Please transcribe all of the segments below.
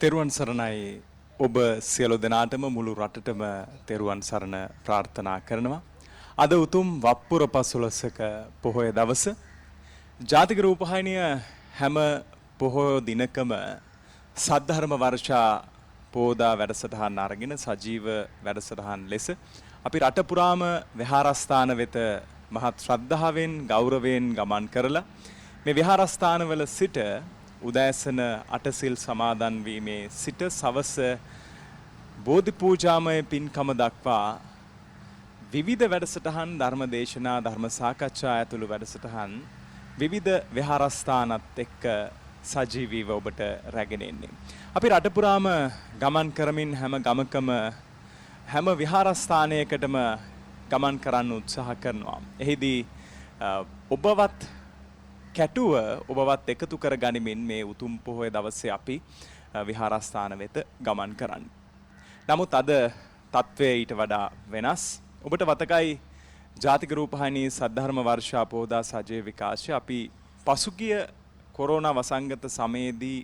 තෙරුවන් සරණයි ඔබ සියලු දෙනාටම මුළු රටටම තෙරුවන් සරණ ප්‍රාර්ථනා කරනවා. අද උතුම් වප්පුර පසළොස්වක පොහොය දවස ජාතික රූපවාහිනිය හැම පොහොය දිනකම සද්ධර්ම වර්ෂා පෝදා වැඩසටහන් අරගෙන සජීව වැඩසටහන් ලෙස අපි රට පුරාම විහාරස්ථාන වෙත මහත් ශ්‍රද්ධාවෙන් ගෞරවයෙන් ගමන් කරලා මේ විහාරස්ථානවල සිට උදෑසන අටසිල් සමාදන් වීමේ සිට සවස බෝධි පූජාමය පින්කම දක්වා විවිධ වැඩසටහන් ධර්ම දේශනා ධර්ම සාකච්ඡා ඇතුළු වැඩසටහන් විවිධ විහාරස්ථානත් එක්ක සජීවීව ඔබට රැගෙන එන්නේ. අපි රට පුරාම ගමන් කරමින් හැම ගමකම හැම විහාරස්ථානයකටම ගමන් කරන්න උත්සාහ කරනවා. එහිදී ඔබවත් කැටුව ඔබවත් එකතු කර ගනිමින් මේ උතුම් පොහොය දවසේ අපි විහාරස්ථාන වෙත ගමන් කරන්නේ. නමුත් අද තත්ත්වය ඊට වඩා වෙනස්. ඔබට වතකයි ජාතික රූපවාහිනී සද්ධර්ම වර්ෂා පෝදා සජීව විකාශය අපි පසුගිය කොරෝනා වසංගත සමයේදී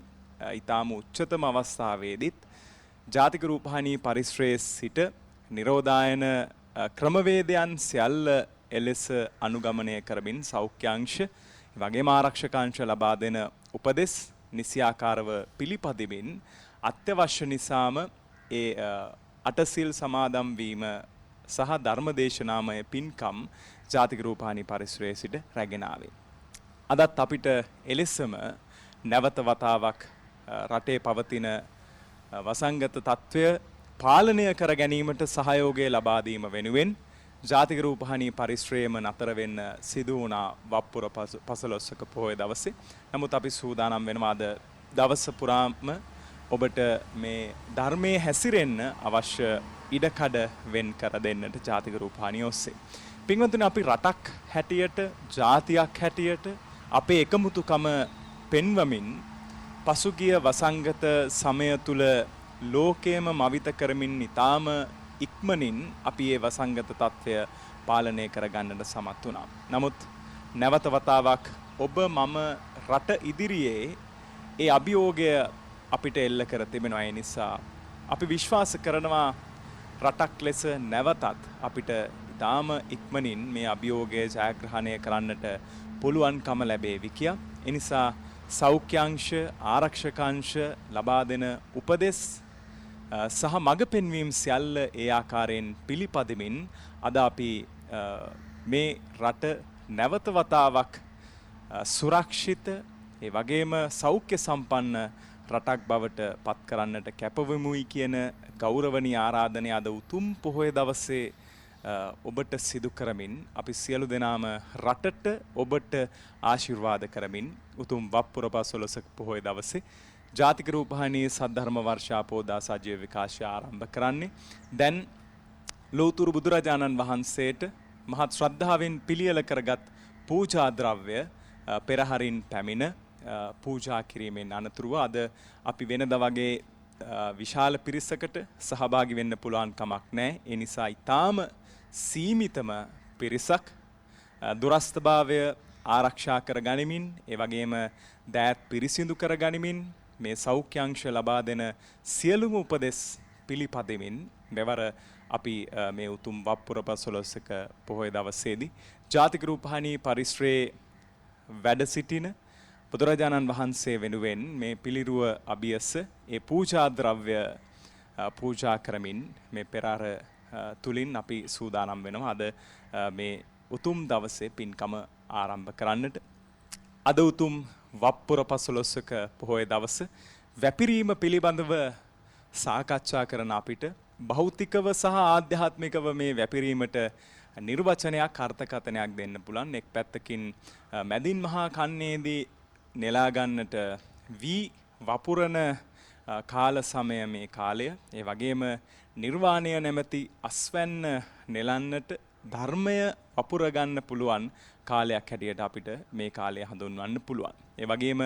ඊටාම උච්චතම අවස්ථාවේදීත් ජාතික රූපවාහිනී පරිශ්‍රයේ සිට නිරෝධායන ක්‍රමවේදයන් සියල්ල එලෙස අනුගමනය කරමින් සෞඛ්‍යාංශ වගේම ආරක්ෂකාංශ ලබා දෙන උපදෙස් නිසියාකාරව පිළිපදිමින් අත්‍යවශ්‍ය නිසාම ඒ අටසිල් සමාදම් වීම සහ ධර්මදේශනාමය පින්කම් ජාතික රූපවාහිනී පරිශ්‍රයේ සිට රැගෙන ආවේ. අදත් අපිට එලෙසම නැවත වතාවක් රටේ පවතින වසංගත තත්ත්වය පාලනය කර ගැනීමට සහයෝගය ලබා දීම වෙනුවෙන් ජාතික රූපවාහිනී පරිශ්‍රයේම නතර වෙන්න සිදු වුණා වප්පුර පසළොස්වක පොහොය දවසේ. නමුත් අපි සූදානම් වෙනවා අද දවස පුරාම ඔබට මේ ධර්මයේ හැසිරෙන්න අවශ්‍ය ඉඩකඩ වෙන් කර දෙන්නට ජාතික රූපවාහිනිය ඔස්සේ. පින්වත්නි, අපි රටක් හැටියට ජාතියක් හැටියට අපේ එකමුතුකම පෙන්වමින් පසුගිය වසංගත සමය තුල ලෝකයේම මවිත කරමින් ඊටාම ඉක්මනින් අපි මේ වසංගත තත්ත්වය පාලනය කරගන්නට සමත් වුණා. නමුත් නැවත වතාවක් ඔබ මම රට ඉදිරියේ ඒ අභියෝගය අපිට එල්ල කර තිබෙනවා. ඒ නිසා අපි විශ්වාස කරනවා රටක් ලෙස නැවතත් අපිට ඊටාම ඉක්මනින් මේ අභියෝගය ජයග්‍රහණය කරන්නට පුළුවන්කම ලැබේවි කියා. ඒ නිසා සෞඛ්‍යාංශ ආරක්ෂකාංශ ලබා දෙන උපදෙස් සහ මඟ පෙන්වීම් සියල්ල ඒ ආකාරයෙන් පිළිපදමින් අද අපි මේ රට නැවත වතාවක් සුරක්ෂිත ඒ වගේම සෞඛ්‍ය සම්පන්න රටක් බවට පත් කරන්නට කැපවෙමුයි කියන ගෞරවනීය ආරාධනය අද උතුම් පොහොය දවසේ ඔබට සිදු කරමින් අපි සියලු දෙනාම රටට ඔබට ආශිර්වාද කරමින් උතුම් වප්පුර පසළොස්වක පොහොය දවසේ ජාතික රූපවාහිනී සද්ධර්ම වර්ෂා පෝදා සජීව විකාශය ආරම්භ කරන්නේ. දැන් ලෝතුරු බුදුරජාණන් වහන්සේට මහත් ශ්‍රද්ධාවෙන් පිළියෙල කරගත් පූජා ද්‍රව්‍ය පෙරහරින් පැමිණ පූජා කිරීමෙන් අනතුරුව අද අපි වෙනදා වගේ විශාල පිරිසකට සහභාගී වෙන්න පුළුවන් කමක් නැහැ. ඒ නිසා ඊටාම සීමිතම පිරිසක් දුරස්ථභාවය ආරක්ෂා කර ගනිමින් ඒ වගේම දෑත් පිරිසිදු කර ගනිමින් මේ සෞඛ්‍යාංශ ලබා දෙන සියලුම උපදෙස් පිළිපදෙමින් මෙවර අපි මේ උතුම් වප්පුර පසළොස්වක පොහොය දවසේදී ජාතික රූපවාහිනී පරිශ්‍රයේ වැඩ සිටින බුදුරජාණන් වහන්සේ වෙනුවෙන් මේ පිළිරුව අභියස ඒ පූජා ද්‍රව්‍ය පූජා කරමින් මේ පෙරහර තුලින් අපි සූදානම් වෙනවා අද මේ උතුම් දවසේ පින්කම ආරම්භ කරන්නට. අද උතුම් වප්පුර පසළොස්වක පොහොය දවස වැපිරීම පිළිබඳව සාකච්ඡා කරන අපිට භෞතිකව සහ ආධ්‍යාත්මිකව මේ වැපිරීමට නිර්වචනයක් අර්ථකථනයක් දෙන්න පුළුවන්. එක් පැත්තකින් මැදින් මහා කන්නේදී නෙලා ගන්නට වී වපුරන කාල සමය මේ කාලය. ඒ වගේම නිර්වාණය නැමැති අස්වැන්න නෙලන්නට ධර්මය වපුර ගන්න පුළුවන් කාලයක් හැටියට අපිට මේ කාලය හඳුන්වන්න පුළුවන්. ඒ වගේම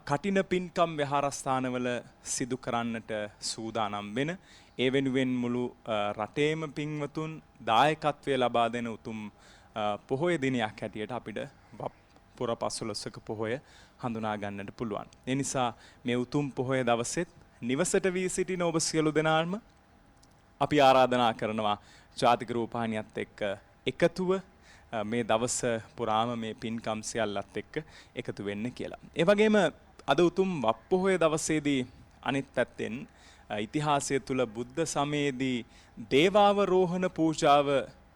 කටින පින්කම් විහාරස්ථානවල සිදු කරන්නට සූදානම් වෙන ඒ වෙනුවෙන් මුළු රටේම පින්වතුන් දායකත්වය ලබා දෙන උතුම් පොහොය දිනයක් හැටියට අපිට පුර පසළොස්වක පොහොය හඳුනා ගන්නට පුළුවන්. ඒ නිසා මේ උතුම් පොහොය දවසෙත් නිවසට වී සිටින ඔබ සියලු දෙනාම අපි ආරාධනා කරනවා ජාතික රූපවාහිනියත් එක්ක එකතුව මේ දවස පුරාම මේ පින්කම් සියල්ලත් එක්ක එකතු වෙන්න කියලා. ඒ වගේම අද උතුම් වප්පොහොය දවසේදී අනිත් පැත්තෙන් ඉතිහාසය තුල බුද්ධ සමයේදී දේවාවරෝහණ පූජාව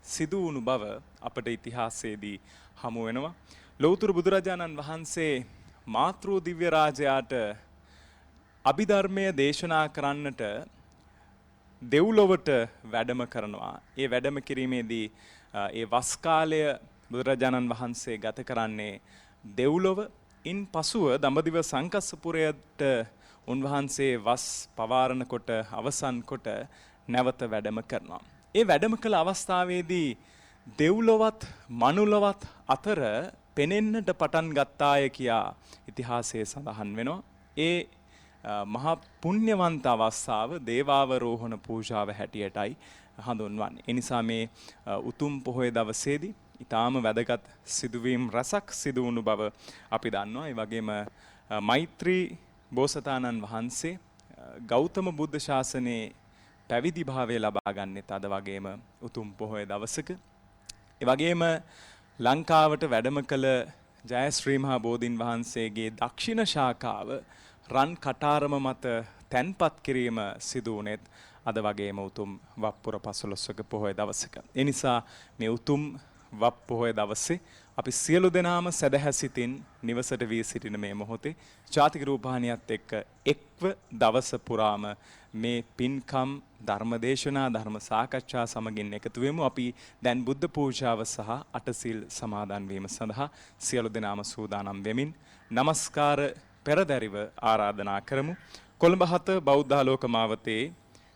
සිදු වුණු බව අපට ඉතිහාසයේදී හමු වෙනවා. ලෞතර බුදුරජාණන් වහන්සේ මාතෘ දිව්‍ය රාජයාට අභිධර්මය දේශනා කරන්නට දෙව්ලොවට වැඩම කරනවා. ඒ වැඩම කිරීමේදී ඒ වස් කාලය බුදුරජාණන් වහන්සේ ගත කරන්නේ දෙව්ලොව. ඉන් පසුව දඹදිව සංකස්සපුරයට උන්වහන්සේ වස් පවාරණ කොට අවසන් කොට නැවත වැඩම කරනවා. ඒ වැඩම කළ අවස්ථාවේදී දෙව්ලොවත් මනුලොවත් අතර පෙනෙන්නට පටන් ගත්තාය කියා ඉතිහාසයේ සඳහන් වෙනවා. ඒ මහා පුණ්‍යවන්ත අවස්ථාව දේවාවරෝහණ පූජාව හැටියටයි හඳුන්වන්නේ. ඒ නිසා මේ උතුම් පොහොය දවසේදී ඊටාම වැදගත් සිදුවීම් රසක් සිදු වුණු බව අපි දන්නවා. ඒ වගේම මෛත්‍රී බෝසතාණන් වහන්සේ ගෞතම බුද්ධ ශාසනයේ පැවිදි භාවය ලබා ගන්නෙත් අද වගේම උතුම් පොහොය දවසක. ඒ වගේම ලංකාවට වැඩම කළ ජයශ්‍රී මහා බෝධීන් වහන්සේගේ දක්ෂිණ ශාඛාව රන් කටාරම මත තැන්පත් කිරීම සිදු වුණෙත් අද වගේම උතුම් වප්පුර පසළොස්වක පොහොය දවසක. ඒ නිසා මේ උතුම් වප් පොහොය දවසේ අපි සියලු දෙනාම සදහැසිතින් නිවසට වී සිටින මේ මොහොතේ ජාතික රූපවාහිනියත් එක්ක එක්ව දවස පුරාම මේ පින්කම් ධර්මදේශනා ධර්ම සාකච්ඡා සමගින් එකතු වෙමු. අපි දැන් බුද්ධ පූජාව සහ අටසිල් සමාදන් වීම සඳහා සියලු දෙනාම සූදානම් වෙමින් নমස්කාර පෙරදැරිව ආරාධනා කරමු. කොළඹ 7 බෞද්ධාලෝක මාවතේ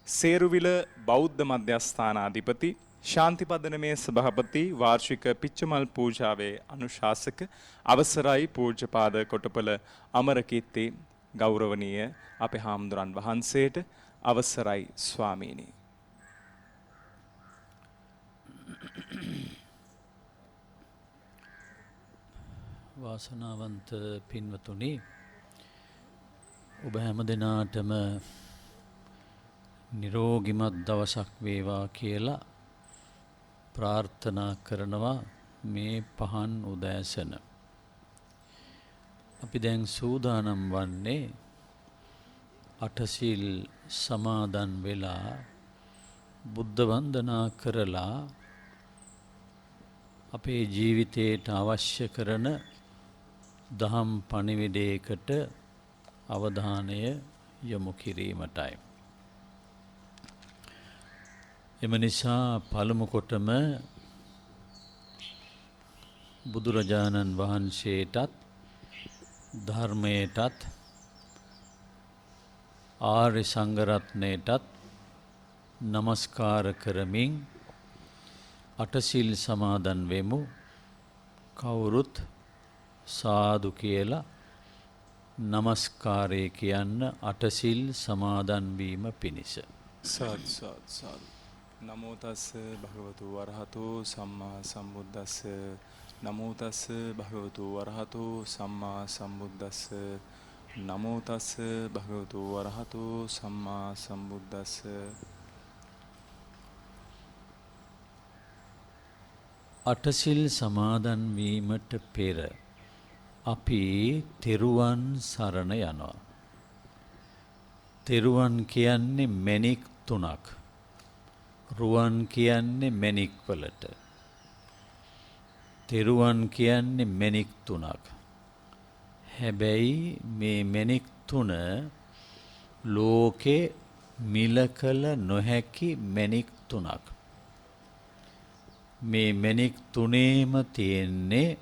සේරුවිල බෞද්ධ මධ්‍යස්ථානාධිපති ශාන්තිපදනමේ සභාපති වාර්ෂික පිච්චමල් පූජාවේ අනුශාසක අවසරයි පූජ්‍යපාද කොටපල අමරකීර්ති ගෞරවනීය අපේ හාමුදුරන් වහන්සේට අවසරයි ස්වාමීනි. වාසනාවන්ත පින්වතුනි, ඔබ හැම දිනාටම නිරෝගිමත් දවසක් වේවා කියලා ප්‍රාර්ථනා කරනවා. මේ පහන් උදෑසන අපි දැන් සූදානම් වන්නේ අටසිල් සමාදන් වෙලා බුද්ධ වන්දනා කරලා අපේ ජීවිතයට අවශ්‍ය කරන දහම් පණිවිඩයකට අවධානය යොමු කිරීමටයි. එම නිසා පළමු කොටම බුදුරජාණන් වහන්සේටත් ධර්මයටත් ආර්ය සංඝරත්නයටත් නමස්කාර කරමින් අටසිල් සමාදන් වෙමු. කවුරුත් සාදු කියලා නමස්කාරය කියන්න අටසිල් සමාදන් වීම පිණිස. සාදු සාදු සාදු. නමෝ තස් භගවතු වරහතෝ සම්මා සම්බුද්දස්ස. නමෝ තස් භගවතු වරහතෝ සම්මා සම්බුද්දස්ස. නමෝ තස් භගවතු වරහතෝ සම්මා සම්බුද්දස්ස. අටසිල් සමාදන් වීමට පෙර අපි තෙරුවන් සරණ යනවා. තෙරුවන් කියන්නේ මැණික් තුනක්. රුවන් කියන්නේ මැණික් වලට. තෙරුවන් කියන්නේ මැණික් තුනක්. හැබැයි මේ මැණික් තුන ලෝකේ මිල කළ නොහැකි මැණික් තුනක්. මේ මැණික් තුනේම තියෙන්නේ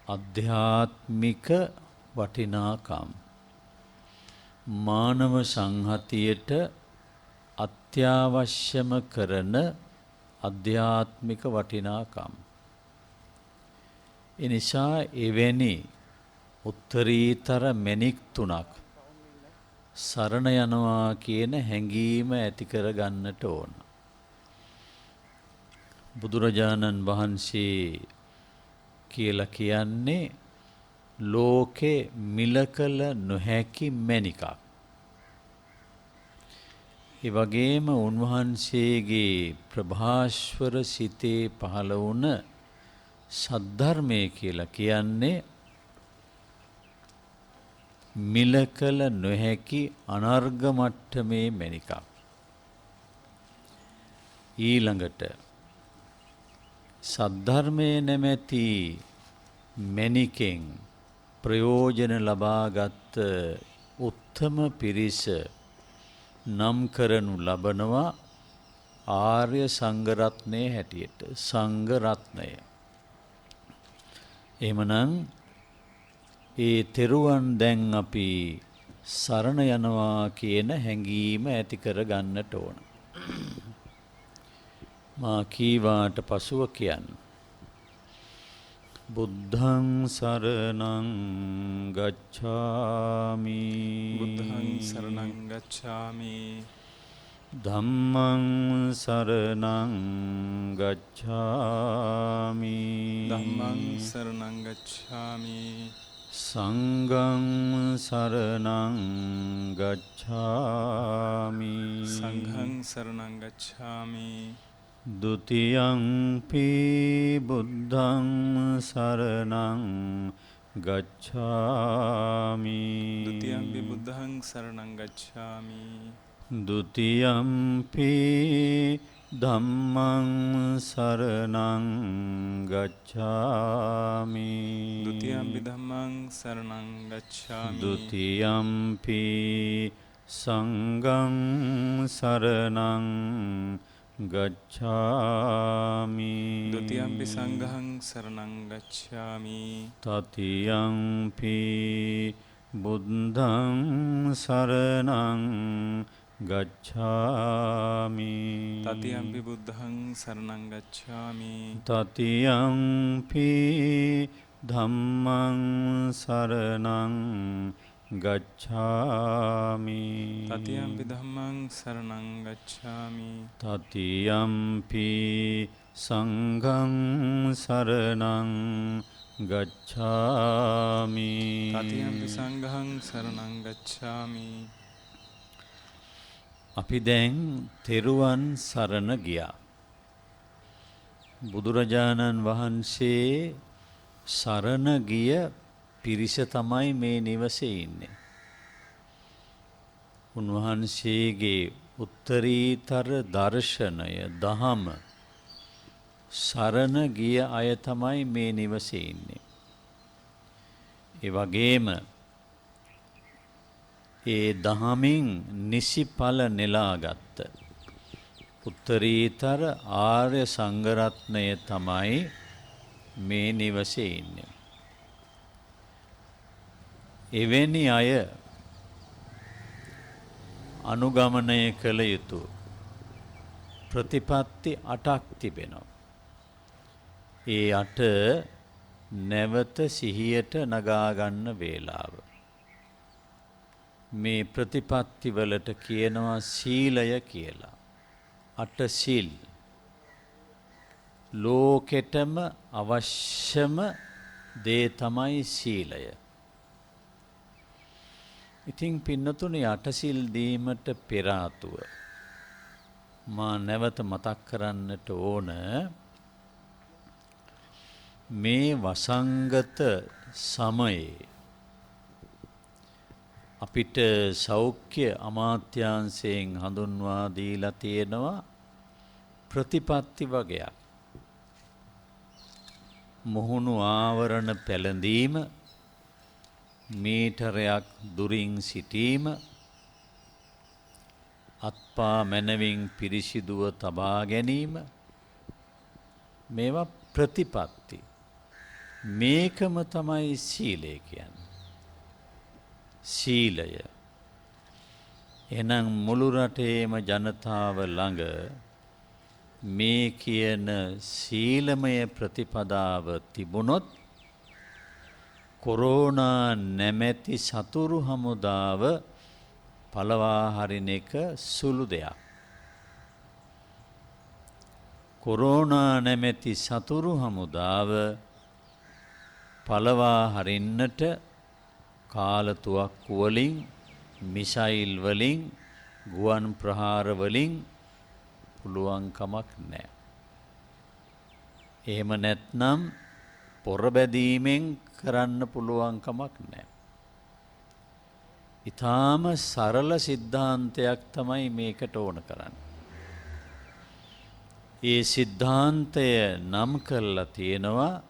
අධ්‍යාත්මික වටිනාකම්. මානව සංහතියට අත්‍යවශ්‍යම කරන අධ්‍යාත්මික වටිනාකම්. එනිසා එවැනි උත්තරීතර මැණික් තුනක් සරණ යනවා කියන හැඟීම ඇති කර ගන්නට ඕන. බුදුරජාණන් වහන්සේ කියලා කියන්නේ ලෝකේ මිල කළ නොහැකි මැණිකක්. ඒ වගේම උන්වහන්සේගේ ප්‍රභාස්වර සිතේ පහළ වුණ සද්ධර්මය කියලා කියන්නේ මිල කළ නොහැකි අනර්ග මට්ටමේ මැණිකක්. ඊළඟට සද්ධර්මයේ නැමැති මැණිකෙන් ප්‍රයෝජන ලබාගත් උත්තම පිරිස නම් කරනු ලබනවා ආර්ය සංඝ රත්නයේ හැටියට සංඝ රත්නය. එහෙමනම් ඒ තෙරුවන් දැන් අපි සරණ යනවා කියන හැඟීම ඇති කර ගන්නට ඕන. මා කීවාට පසුව කියන්න. බුද්ධං සරණං ගච්ඡාමි. බුද්ධං සරණං ගච්ඡාමි. ධම්මං සරණං ගච්ඡාමි. ධම්මං සරණං ගච්ඡාමි. සංඝං සරණං ගච්ඡාමි. සංඝං සරණං ගච්ඡාමි. ဒ ුතියංපි බුද්ධං සරණං ගච්ඡාමි. ဒ ුතියංපි බුද්ධං සරණං ගච්ඡාමි. ဒ ුතියංපි ධම්මං සරණං ගච්ඡාමි. ဒ ුතියංපි ධම්මං සරණං ගච්ඡාමි. ဒ ුතියංපි සංඝං සරණං ගච්ඡාමි. ဒ ුතියංපි සංඝං සරණං ගච්ඡාමි. තතියංපි බුද්ධං සරණං ගච්ඡාමි. තතියම්පි බුද්ධං සරණං ගච්ඡාමි. තතියංපි ධම්මං සරණං ගච්ඡාමි. තතියම්පි ධම්මං සරණං ගච්ඡාමි. තතියම්පි සංඝං සරණං ගච්ඡාමි. තතියම්පි සංඝං සරණං ගච්ඡාමි. අපි දැන් තෙරුවන් සරණ ගියා. බුදුරජාණන් වහන්සේ සරණ ගිය පිරිස තමයි මේ නිවසේ ඉන්නේ. උන්වහන්සේගේ උත්තරීතර දර්ශනය දහම සරණ ගිය අය තමයි මේ නිවසේ ඉන්නේ. ඒ වගේම ඒ දහමින් නිසි ඵල නෙලාගත්ත උත්තරීතර ආර්ය සංඝ රත්නය තමයි මේ නිවසේ ඉන්නේ. එවැනි අය අනුගමනය කළ යුතු ප්‍රතිපත්ති 8ක් තිබෙනවා. ඒ 8 නැවත සිහියට නගා ගන්න වේලාව. මේ ප්‍රතිපත්ති වලට කියනවා සීලය කියලා. 8 සීල්. ලෝකෙටම අවශ්‍යම දේ තමයි සීලය. ඉතින් පින්නතුනි 8 සීල් දීමට පෙර ආතුව මා නැවත මතක් කරන්නට ඕන මේ වසංගත සමයේ අපිට සෞඛ්‍ය අමාත්‍යාංශයෙන් හඳුන්වා දීලා තියෙනවා ප්‍රතිපත්ති වගයක්. මුහුණු ආවරණ පැළඳීම, මීටරයක් දුරින් සිටීම, අත්පා මැනවින් පිරිසිදුව තබා ගැනීම, මේවා ප්‍රතිපත්ති. මේකම තමයි සීලය කියන්නේ. සීලය. එහෙනම් මුළු රටේම ජනතාව ළඟ මේ කියන සීලමය ප්‍රතිපදාව තිබුණොත් කොරෝනා නැමැති සතුරු හමුදාව පළවා හරින එක සුළු දෙයක්. කොරෝනා නැමැති සතුරු හමුදාව පළවා හරින්නට කාලතුවක්කු වලින්, මිසයිල් වලින්, ගුවන් ප්‍රහාර වලින් පුළුවන් කමක් නැහැ. එහෙම නැත්නම් පොර බැදීමෙන් කරන්න පුළුවන් කමක් නැහැ. ඊටාම සරල સિદ્ધාන්තයක් තමයි මේකට ඕන කරන්නේ. ඒ સિદ્ધාන්තය නම් කරලා තියෙනවා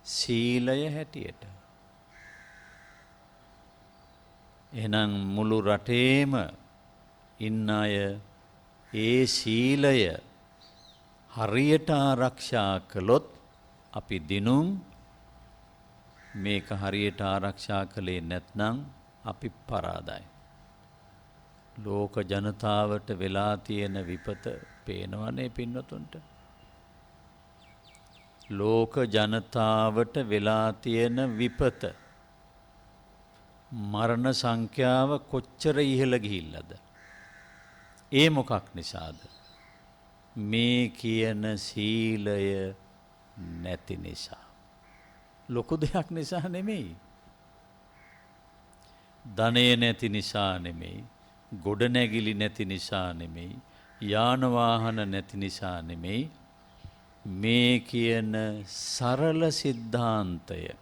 සීලය හැටියට. එහෙනම් මුළු රටේම ඉන්න අය ඒ සීලය හරියට ආරක්ෂා කළොත් අපි දිනුම්, මේක හරියට ආරක්ෂා කළේ නැත්නම් අපි පරාදයි. ලෝක ජනතාවට වෙලා තියෙන විපත පේනවනේ පින්නතුන්ට. ලෝක ජනතාවට වෙලා තියෙන විපත, මරණ සංඛ්‍යාව කොච්චර ඉහළ ගිහිල්ලාද? ඒ මොකක් නිසාද? මේ කියන සීලය නැති නිසා. ලොකු දෙයක් නිසා නෙමෙයි. ධනෙ නැති නිසා නෙමෙයි. ගොඩනැගිලි නැති නිසා නෙමෙයි. යාන වාහන නැති නිසා නෙමෙයි. මේ කියන සරල સિદ્ધාන්තය,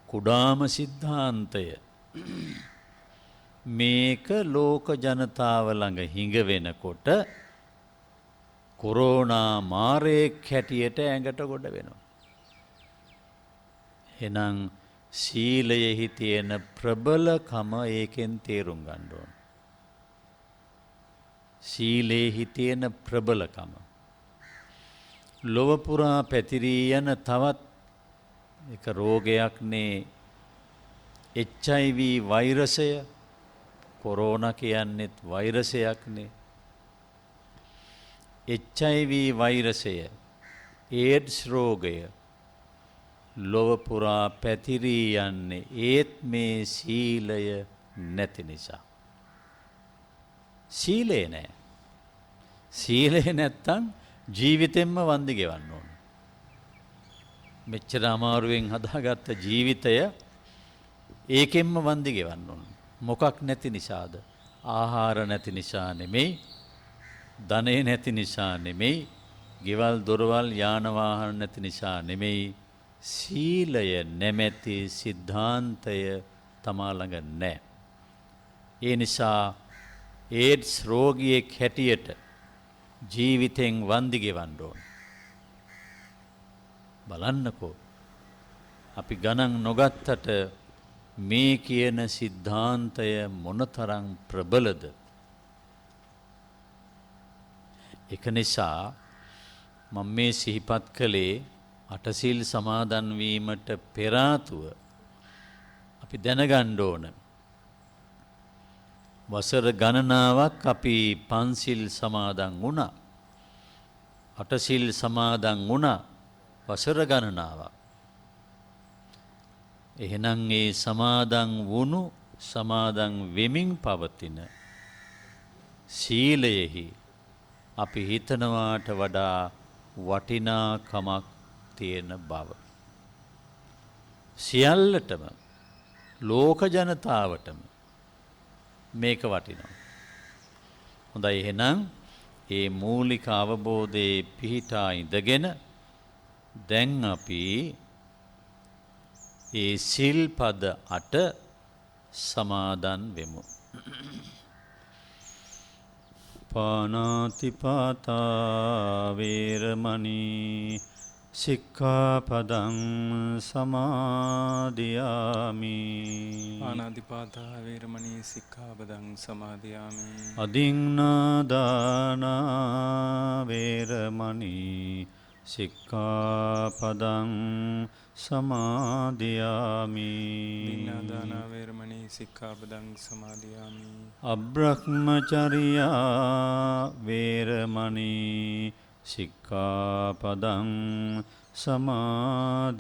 කුඩාම સિદ્ધාන්තය, මේක ලෝක ජනතාව ළඟ හිඟ වෙනකොට කොරෝනා මාරේක් හැටියට ඇඟට ගොඩ වෙනවා. එහෙනම් සීලයෙහි තියෙන ප්‍රබලකම ඒකෙන් තේරුම් ගන්න ඕන. සීලයෙහි තියෙන ප්‍රබලකම. ලොව පුරා පැතිරී යන තවත් එක රෝගයක්නේ HIV වෛරසය. කොරෝනා කියන්නේත් වෛරසයක්නේ. HIV වෛරසය, ඒඩ්ස් රෝගය ලොව පුරා පැතිරී යන්නේ ඒත් මේ සීලය නැති නිසා. සීලය නැහැ. සීලය නැත්තම් ජීවිතෙන්ම වන්දි ගෙවන්න ඕන. මෙච්චර අමාරුවෙන් හදාගත්ත ජීවිතය ඒකෙන්ම වන්දි ගෙවන්න ඕන. මොකක් නැති නිසාද? ආහාර නැති නිසා නෙමෙයි, ධනෙ නැති නිසා නෙමෙයි, ගෙවල් දොරවල් යාන වාහන නැති නිසා නෙමෙයි. සීලය නැමැති સિદ્ધාන්තය තමා ළඟ නැහැ. ඒ නිසා ඒඩ්ස් රෝගියෙක් හැටියට ජීවිතෙන් වන්දි ගෙවන්න ඕන. බලන්නකෝ, අපි ගණන් නොගත්තට මේ කියන સિદ્ધාන්තය මොනතරම් ප්‍රබලද? ඒක නිසා මම මේ සිහිපත් කළේ අටසිල් සමාදන් වීමට පෙර ආතුව අපි දැනගන්න ඕන. වසර ගණනාවක් අපි පන්සිල් සමාදන් වුණා. අටසිල් සමාදන් වුණා වසර ගණනාවක්. එහෙනම් ඒ සමාදන් වුණු, සමාදන් වෙමින් පවතින සීලයෙහි අපි හිතනවාට වඩා වටිනාකමක් තියෙන බව. සියල්ලටම, ලෝක ජනතාවටම මේක වටිනවා. හොඳයි, එහෙනම් ඒ මූලික අවබෝධයේ පිහිටා ඉඳගෙන දැන් අපි ඒ සිල්පද 8 සමාදන් වෙමු. පාණාතිපාතා වේරමණී සික්ඛාපදං සමාදියාමි. පාණාතිපාතා වේරමණී සික්ඛාපදං සමාදියාමි. අදින්නාදාන වේරමණී සික්ඛාපදං සමාදියාමි. දින්නාදාන වේරමණී සික්ඛාපදං සමාදියාමි. අබ්‍රහ්මචර්යා වේරමණී සික්ඛාපදං සමාදියාමි.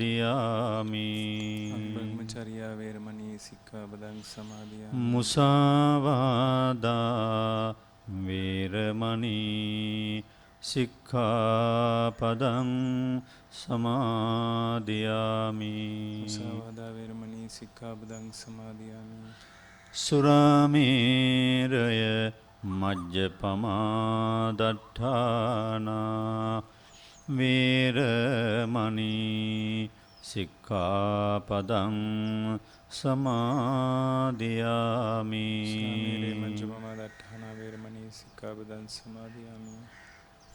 අබ්‍රහ්මචර්යා වේරමණී සික්ඛාපදං සමාදියාමි. මුසාවාදා වේරමණී සික්ඛාපදං සමාදියාමි. මුසාවාදා වේරමණී සික්ඛාපදං සමාදියාමි. සුරාමේරය මජ්ජපමාදට්ඨානා වේරමණී සික්ඛාපදං සමාදියාමි. මජ්ජපමාදට්ඨානා වේරමණී සික්ඛාපදං සමාදියාමි.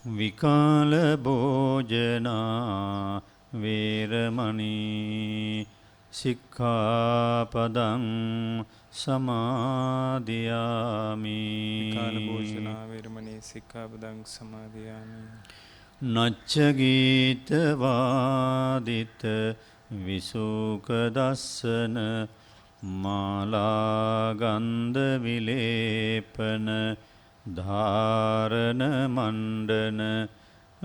විකාල භෝජනා වේරමණී සික්ඛාපදං සමාදියාමි. විකාල භෝජනා වේරමණී සික්ඛාපදං සමාදියාමි. නච්ච ගීත වාදිත විසුක දස්සන මාලා ගන්ධ විලේපන ධාරණ මණ්ඩන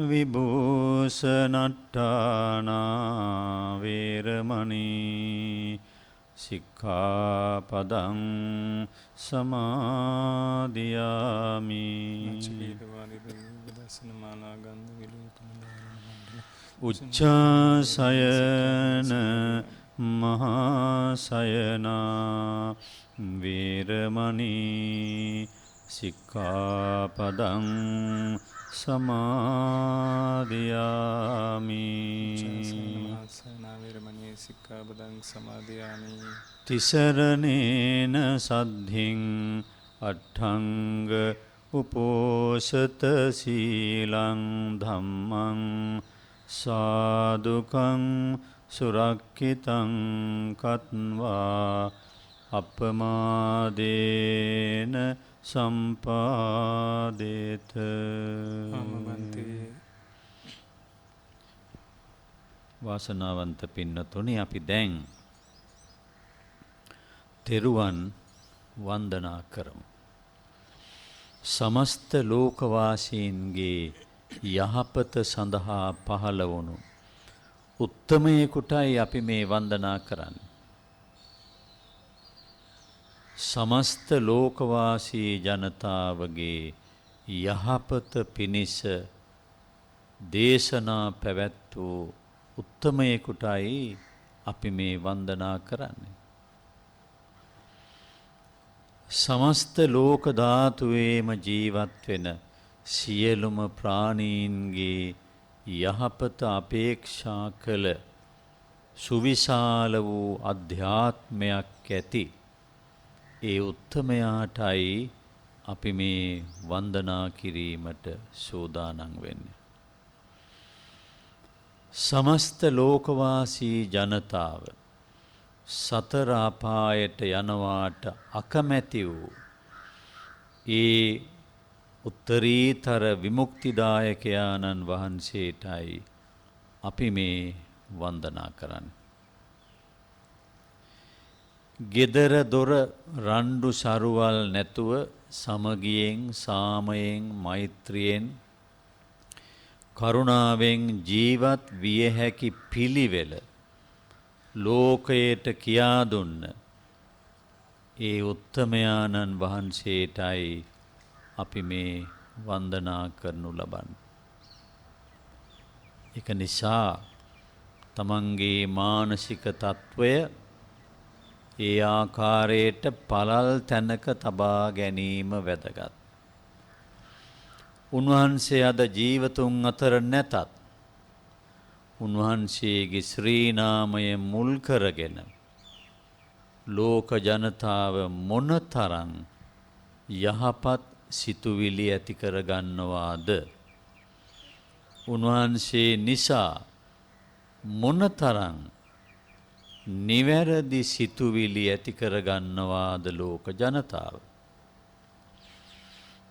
විභූෂණට්ඨානා වේරමණී සික්ඛාපදං සමාදියාමි. උච්චාසයන මහාසයනා වේරමණී සික්ඛාපදං සමාදියාමි. තිසරණේන සද්ධින් අට්ඨංග උපෝසත සීලං ධම්මං සාදුකං සුරක්ඛිතං කତ୍වා අපමාදේන සම්පාදේත. වාසනාවන්ත පින්නතුනි, අපි දැන් තෙරුවන් වන්දනා කරමු. සමස්ත ලෝකවාසීන්ගේ යහපත සඳහා පහළ වුණු උත්තමයෙකුටයි අපි මේ වන්දනා කරන්නේ. සමස්ත ලෝකවාසී ජනතාවගේ යහපත පිණිස දේශනා පැවැත් වූ උත්තමයෙකුටයි අපි මේ වන්දනා කරන්නේ. සමස්ත ලෝක ධාතුවේම ජීවත් වෙන සියලුම ප්‍රාණීන්ගේ යහපත අපේක්ෂා කළ සුවිශාල වූ අධ්‍යාත්මයක් ඇති ඒ උත්තමයාටයි අපි මේ වන්දනා කිරීමට සූදානම් වෙන්නේ. සමස්ත ලෝකවාසී ජනතාව සතර අපායට යනවාට අකමැති වූ ඒ උත්තරීතර විමුක්තිදායකයාණන් වහන්සේටයි අපි මේ වන්දනා කරන්නේ. ගෙදර දොර රණ්ඩු සරුවල් නැතුව සමගියෙන් සාමයෙන් මෛත්‍රියෙන් කරුණාවෙන් ජීවත් විය හැකි පිළිවෙල ලෝකයට කියා දුන්න ඒ උත්තමයාණන් වහන්සේටයි අපි මේ වන්දනා කරනු ලබන්නේ. ඒක නිසා තමන්ගේ මානසික තත්වය ඒ ආකාරයට පළල් තැනක තබා ගැනීම වැදගත්. උන්වහන්සේ අද ජීවතුන් අතර නැතත් උන්වහන්සේගේ ශ්‍රී නාමය මුල් කරගෙන ලෝක ජනතාව මොනතරම් යහපත් සිතුවිලි ඇති කර ගන්නවාද, උන්වහන්සේ නිසා මොනතරම් නිවැරදි සිතුවිලි ඇති කර ගන්නවාද ලෝක ජනතාව.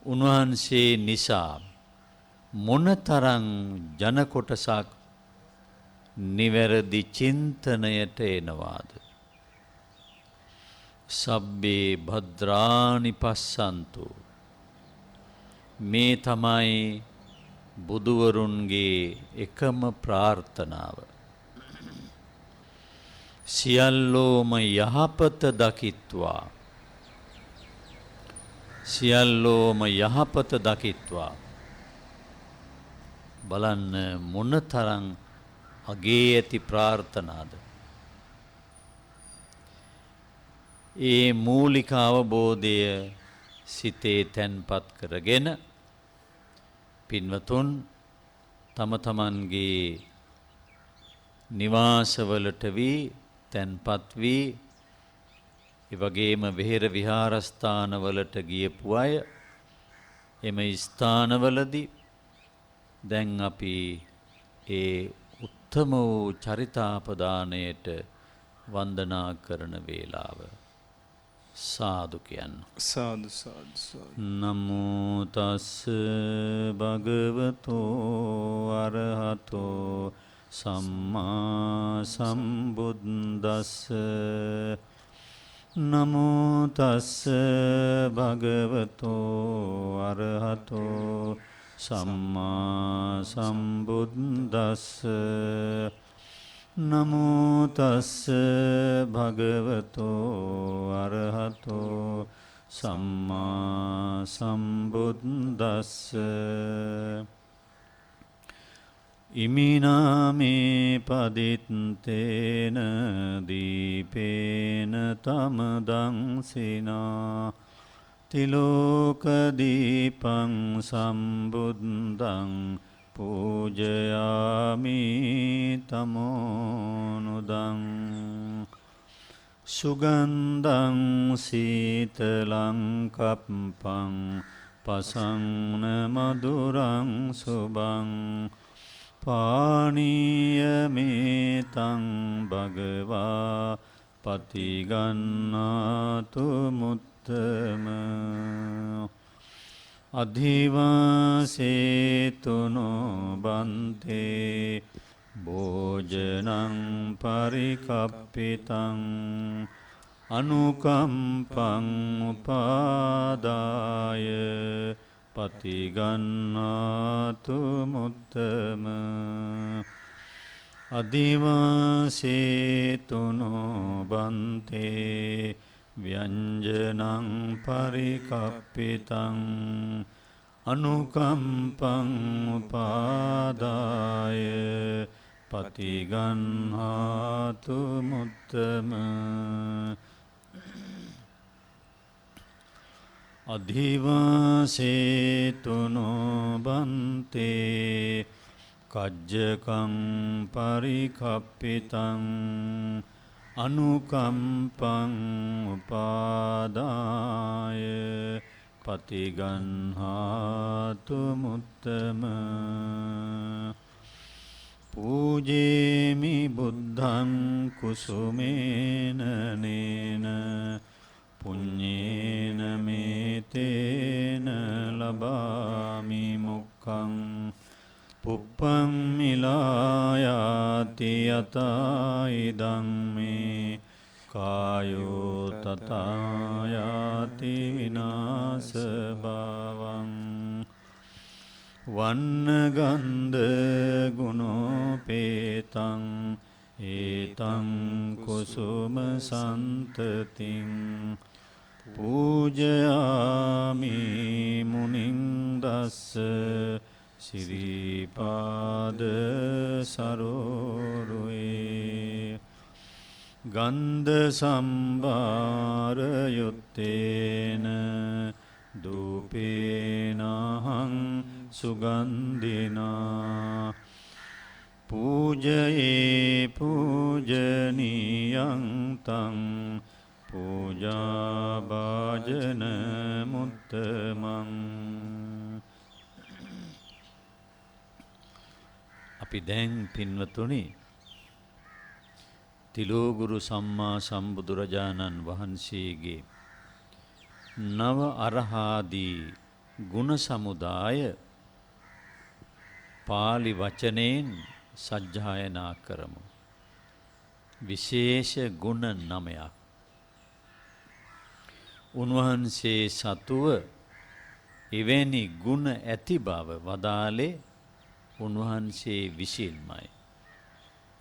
උන්වහන්සේ නිසා මොනතරම් ජන කොටසක් නිවැරදි චින්තනයට එනවාද. සබ්බේ භද්‍රානි පස්සන්තු, මේ තමයි බුදුවරුන්ගේ එකම ප්‍රාර්ථනාව. සියල්ලෝම යහපත දකිත්වා, සියල්ලෝම යහපත දකිත්වා. බලන්න මොනතරම් අගේ ඇති ප්‍රාර්ථනාද. ඒ මූලික අවබෝධය සිතේ තැන්පත් කරගෙන පින්වතුන් තම තමන්ගේ නිවාසවලට වී තැන්පත් වී ඒ වගේම විහෙර විහාරස්ථානවලට ගියපු අය එම ස්ථානවලදී දැන් අපි ඒ උත්තම වූ චරිතාපදානයට වන්දනා කරන වේලාව සාදු කියන්න. සාදු සාදු සාදු. නමෝ තස් භගවතෝ අරහතෝ සම්මා සම්බුද්දස්ස නමෝ තස් භගවතෝ අරහතෝ සම්මා සම්බුද්දස්ස නමෝ තස් භගවතෝ අරහතෝ සම්මා සම්බුද්දස්ස ඉමිනාමේ පදිත්තේන දීපේන තමදංසිනා තිලෝක දීපං සම්බුද්දං පූජයාමි තමෝනුදං සුගන්ධං සීතලං කප්පං පසංන මధుරං සුබං පානීයමේතං භගවා පතිගන්නාතු මුත්තම අධිවාසේතුනෝ බන්තේ භෝජනං පරිකප්පිතං අනුකම්පං උපාදාය පතිගන්නාතු මුත්තම අධිවාසේතුනෝ බන්තේ ව්‍යංජනං පරිකප්පිතං අනුකම්පං උපාදාය පතිගන්හාතු මුත්තම අධිවාසේතුනෝ බන්තේ කජ්ජකං පරිකප්පිතං අනුකම්පං උපාදාය පතිගන්හාතු මුත්තම පූජේමි බුද්ධං කුසුමේන නේන පුඤ්ඤේන මේතේන ලබාමි මුක්ඛං පුප්පං මිලායාති යතයිදං මේ කායෝ තථායාති විනාශ භවං වන්නගන්ධ ගුණෝපේතං ඒතං කුසුම සන්තතින් පූජයාමි මුනිං දස්ස සිරිපාද සරෝරුවේ ගන්ධ සම්භාර යුත්තේන දූපේනහං සුගන්ධිනා පූජයේ පූජනීයං තං පූජාභාජන මුත්තමං. අපි දැන් පින්වතුනි තිලෝගුරු සම්මා සම්බුදුරජාණන් වහන්සේගේ නව අරහාදී ගුණ සමුදාය පාලි වචනයෙන් සජ්ජායනා කරමු. විශේෂ ගුණ 9ක් උන්වහන්සේ සතුව එවැනි ගුණ ඇති බව වදාලේ උන්වහන්සේ විසින්මයි.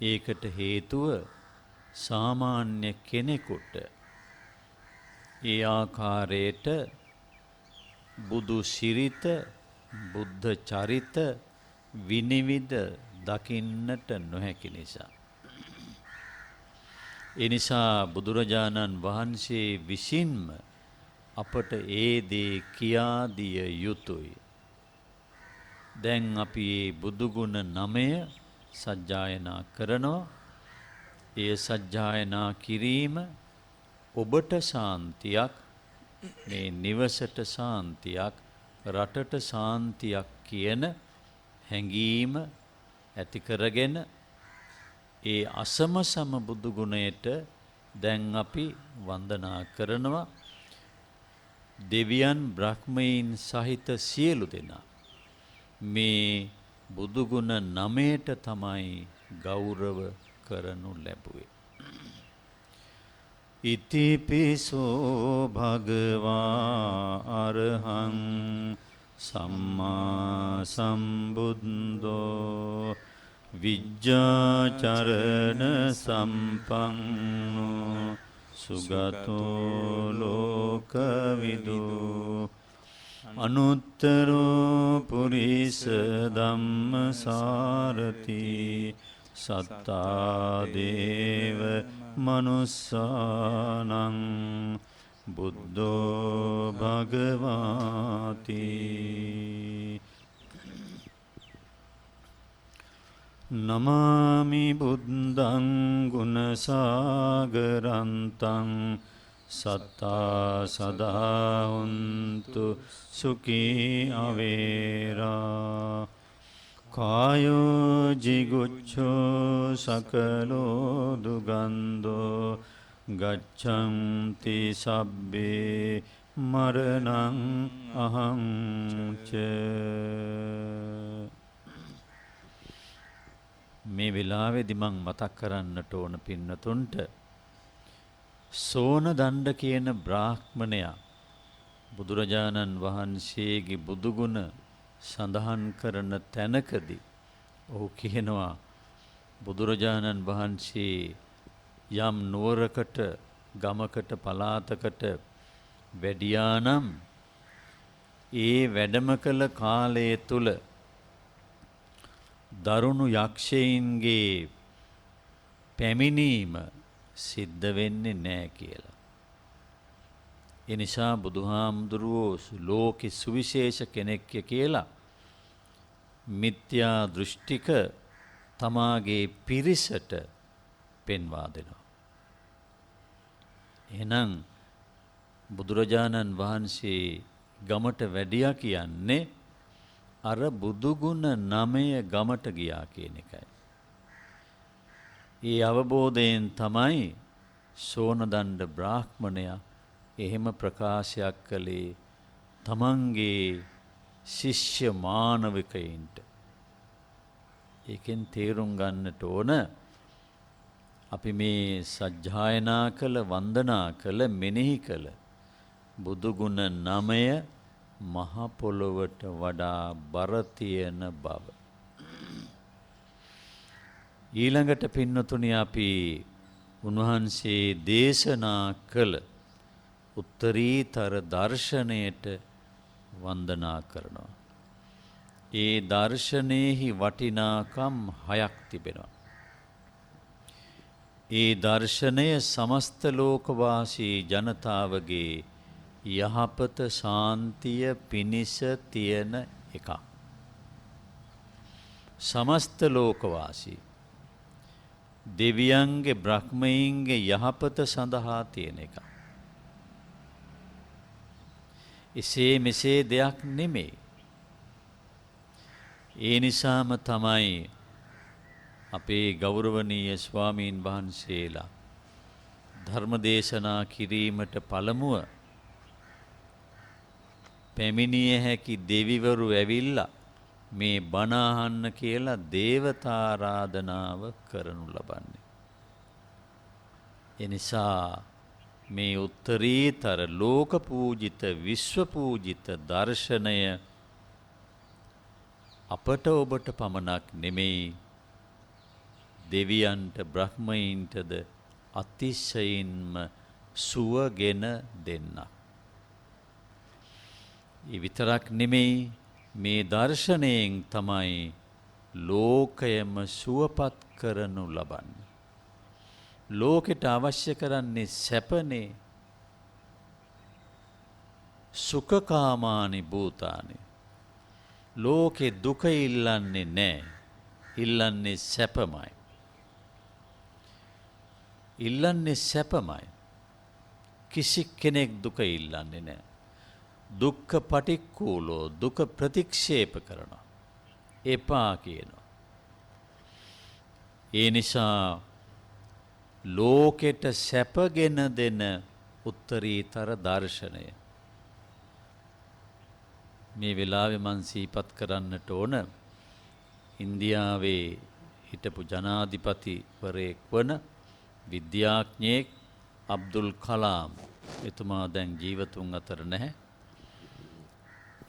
ඒකට හේතුව සාමාන්‍ය කෙනෙකුට ඒ ආකාරයට බුදු සිරිත බුද්ධ චරිත විනිවිද දකින්නට නොහැකි නිසා. ඒ නිසා බුදුරජාණන් වහන්සේ විසින්ම අපට ඒ දේ කියා දිය යුතුයි. දැන් අපි මේ බුදුගුණ 9 සජ්ජායනා කරනවා. ඒ සජ්ජායනා කිරීම ඔබට ශාන්තියක්, මේ නිවසට ශාන්තියක්, රටට ශාන්තියක් කියන හැඟීම ඇති කරගෙන ඒ අසමසම බුදු ගුණයට දැන් අපි වන්දනා කරනවා. දෙවියන් බ්‍රහ්මයන් සහිත සියලු දෙනා මේ බුදු ගුණ 9ට තමයි ගෞරව කරනු ලැබුවේ. ඉතිපිසෝ භගවා අරහං සම්මා සම්බුද්ධෝ විජ්ජාචරණ සම්පන්නෝ සුගතෝ ලෝකවිදු අනුත්තරෝ පුරිස ධම්මසාරති සත්තා දේව මනුස්සානං බුද්ධෝ භගවාති නමාමි බුද්ධං ගුණසාගරන්තං සත්තා සදා හුන්තු සුඛී අවේරා කායෝ ජිගුච්ඡෝ සකලෝ දුගන්ධෝ ගච්ඡන්ති සබ්බේ මරණං අහං ච. මේ වෙලාවේදී මං මතක් කරන්නට ඕන පින්නතුන්ට සෝන දණ්ඩ කියන බ්‍රාහ්මණයා බුදුරජාණන් වහන්සේගේ බුදුගුණ සඳහන් කරන තැනකදී ඔහු කියනවා බුදුරජාණන් වහන්සේ යම් නුවරකට ගමකට පළාතකට වැඩියානම් ඒ වැඩම කළ කාලය තුල දරුණු යක්ෂයින්ගේ පැමිණීම සිද්ධ වෙන්නේ නැහැ කියලා. ඒ නිසා බුදුහාමුදුරුවෝ ලෝකෙ සුවිශේෂ කෙනෙක්ය කියලා මිත්‍යා දෘෂ්ටික තමාගේ පිරිසට පෙන්වා දෙනවා. එහෙනම් බුදුරජාණන් වහන්සේ ගමට වැඩියා කියන්නේ අර බුදුගුණ 9 ගමට ගියා කියන එකයි. ඒ අවබෝධයෙන් තමයි සෝනදණ්ඩ බ්‍රාහ්මණයා එහෙම ප්‍රකාශයක් කළේ තමන්ගේ ශිෂ්‍ය මානවිකයින්ට. ඒකෙන් තේරුම් ගන්නට ඕන අපි මේ සජ්ජායනා කළ වන්දනා කළ මෙනෙහි කළ බුදුගුණ 9 මහ පොළොවට වඩා බර තියෙන බව. ඊළඟට පින්නතුනි අපි උන්වහන්සේ දේශනා කළ උත්තරීතර දර්ශනයට වන්දනා කරනවා. ඒ දර්ශනයේහි වටිනාකම් 6ක් තිබෙනවා. ඒ දර්ශනය සමස්ත ලෝකවාසී ජනතාවගේ යහපත ශාන්තිය පිණිස තියෙන එකක්. සමස්ත ලෝකවාසී දෙවියන්ගේ බ්‍රහ්මයින්ගේ යහපත සඳහා තියෙන එකක්. එසේ මෙසේ දෙයක් නෙමෙයි. ඒ නිසාම තමයි අපේ ගෞරවනීය ස්වාමීන් වහන්සේලා ධර්ම දේශනා කිරීමට පළමුව පැමිණිය හැකි දෙවිවරු ඇවිල්ලා මේ බණ අහන්න කියලා දේවතාරාධනාව කරනු ලබන්නේ. එනිසා මේ උත්තරීතර ලෝක පූජිත විශ්ව පූජිත දර්ශනය අපට ඔබට පමණක් නෙමෙයි දෙවියන්ට බ්‍රහ්මයින්ටද අතිශයින්ම සුවගෙන දෙන්නක්. ඒ විතරක් නෙමෙයි මේ දර්ශනයෙන් තමයි ලෝකයම සුවපත් කරනු ලබන්නේ. ලෝකෙට අවශ්‍ය කරන්නේ සැපනේ. සුඛකාමානි භූතානි. ලෝකේ දුක ඉල්ලන්නේ නැහැ. ඉල්ලන්නේ සැපමයි. ඉල්ලන්නේ සැපමයි. කිසි කෙනෙක් දුක ඉල්ලන්නේ නැහැ. දුක්ඛ පටික්කුලෝ දුක ප්‍රතික්ෂේප කරනවා. එපා කියනවා. ඒ නිසා ලෝකෙට සැපගෙන දෙන උත්තරීතර දර්ශනය මේ වෙලාවේ මං සිහිපත් කරන්නට ඕන ඉන්දියාවේ හිටපු ජනාධිපතිවරයෙක් වන විද්‍යාඥයෙක් අබ්දුල් කලාම්. එතුමා දැන් ජීවතුන් අතර නැහැ.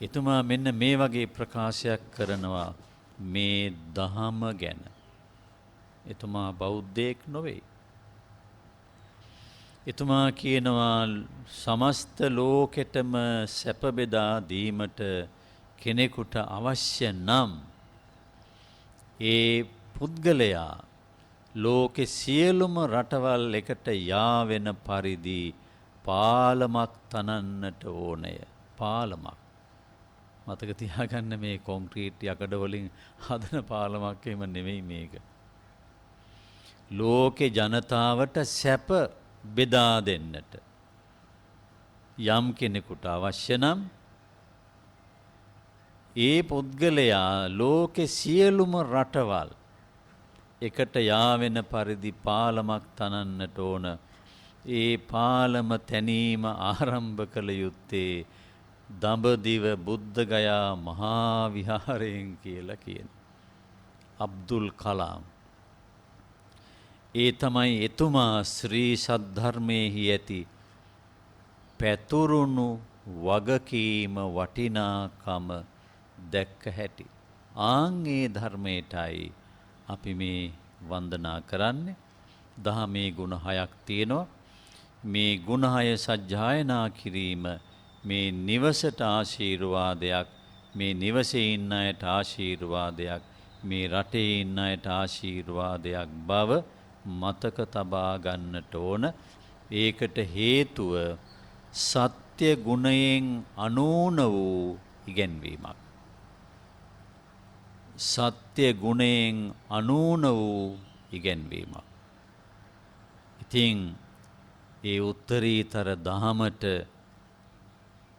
එතුමා මෙන්න මේ වගේ ප්‍රකාශයක් කරනවා මේ දහම ගැන. එතුමා බෞද්ධයෙක් නොවේ. එතුමා කියනවා සමස්ත ලෝකෙටම සැප බෙදා දීමට කෙනෙකුට අවශ්‍ය නම් ඒ පුද්ගලයා ලෝකේ සියලුම රටවල් එකට යාවෙන පරිදි පාලමක් තනන්නට ඕනය. පාලමක්. මතක තියාගන්න මේ කොන්ක්‍රීට් යකඩ වලින් හදන පාලමක් එහෙම නෙමෙයි මේක. ලෝකේ ජනතාවට සැප බෙදා දෙන්නට යම් කෙනෙකුට අවශ්‍ය නම් ඒ පුද්ගලයා ලෝකේ සියලුම රටවල් එකට යාවෙන පරිදි පාලමක් තනන්නට ඕන. ඒ පාලම තැනීම ආරම්භ කළ යුත්තේ දඹදිව බුද්ධගයා මහා විහාරයෙන් කියලා කියන අබ්දුල් කලාම්. ඒ තමයි එතුමා ශ්‍රී සද්ධර්මයේහි ඇති පැතුරුණු වගකීම වටිනාකම දැක්ක හැටි. ආන් ඒ ධර්මයටයි අපි මේ වන්දනා කරන්නේ. දහමේ ගුණ 6ක් තියෙනවා. මේ ගුණ 6 සජ්ජායනා කිරීම මේ නිවසට ආශිර්වාදයක්, මේ නිවසේ ඉන්න අයට ආශිර්වාදයක්, මේ රටේ ඉන්න අයට ආශිර්වාදයක් බව මතක තබා ගන්නට ඕන. ඒකට හේතුව සත්‍ය ගුණයෙන් අනූන වූ ඉගැන්වීමක්. සත්‍ය ගුණයෙන් අනූන වූ ඉගැන්වීමක්. ඉතින් ඒ උත්තරීතර දහමට